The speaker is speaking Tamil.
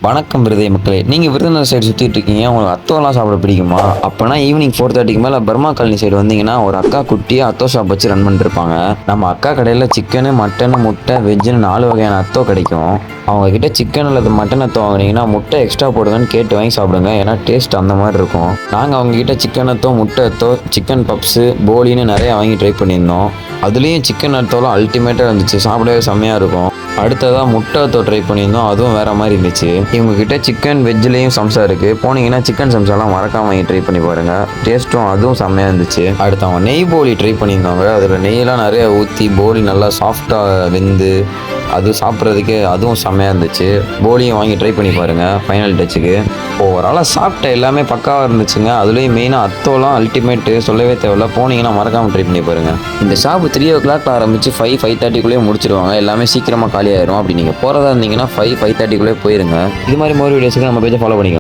வணக்கம் விருதை மக்களே. நீங்கள் விருதுநகர் சைடு சுற்றிட்டு இருக்கீங்க, உங்களுக்கு அத்தோலாம் சாப்பிட பிடிக்குமா? அப்போனா ஈவினிங் 4:30க்கு மேலே பர்மா காலனி சைடு வந்தீங்கன்னா ஒரு அக்கா குட்டியாக அத்தோ ஷாப் வச்சு ரன் பண்ணிருப்பாங்க. நம்ம அக்கா கடையில் சிக்கனு, மட்டனு, முட்டை, வெஜ்ஜுன்னு 4 வகையான அத்தோ கிடைக்கும். அவங்க கிட்ட சிக்கன் அல்லது மட்டன் அத்தோ வாங்கினீங்கன்னா முட்டை எக்ஸ்ட்ரா போடுங்கன்னு கேட்டு வாங்கி சாப்பிடுங்க. ஏன்னா டேஸ்ட் அந்த மாதிரி இருக்கும். நாங்கள் அவங்க கிட்ட சிக்கன் அத்தோ, முட்டை அத்தோ, சிக்கன் பப்ஸு, போலின்னு நிறைய வாங்கி ட்ரை பண்ணியிருந்தோம். அதுலேயும் சிக்கன் அத்தோலாம் அல்டிமேட்டாக இருந்துச்சு, சாப்பிடவே செம்மையாக இருக்கும். அடுத்ததாக முட்டை அத்தோ ட்ரை பண்ணியிருந்தோம், அதுவும் வேறு மாதிரி இருந்துச்சு. இவங்ககிட்ட சிக்கன் வெஜ்லேயும் சம்சா இருக்குது. போனீங்கன்னா சிக்கன் சம்சாலாம் மறக்காம வாங்கி ட்ரை பண்ணி பாருங்கள். டேஸ்ட்டும் அதுவும் செம்மையாக இருந்துச்சு. அடுத்து அவங்க நெய் போலி ட்ரை பண்ணியிருந்தாங்க. அதில் நெய்யெல்லாம் நிறைய ஊற்றி போலி நல்லா சாஃப்டாக வெந்து அது சாப்பிட்றதுக்கு அதுவும் செம்மையாக இருந்துச்சு. போலியும் வாங்கி ட்ரை பண்ணி பாருங்கள் ஃபைனல் டச்சுக்கு. ஓவராலாக சாப்பிட்ட எல்லாமே பக்காவாக இருந்துச்சுங்க. அதுலேயும் மெயினாக அத்தோலாம் அல்டிமேட்டு, சொல்லவே தேவையில்ல. போனீங்கன்னா மறக்காமல் ட்ரை பண்ணி பாருங்கள். இந்த ஷாப்பு 3 o'clock ஆரம்பித்து 5:30க்குள்ளேயே முடிச்சிடுவாங்க. எல்லாமே சீக்கிரமாக காலியாயிரும். அப்படி நீங்கள் போகிறதா இருந்தீங்கன்னா 5:30க்குள்ளே போயிருங்க. இது மாதிரி வீடியோஸுக்கு நம்ம பேஜை ஃபாலோ பண்ணிக்கலாம்.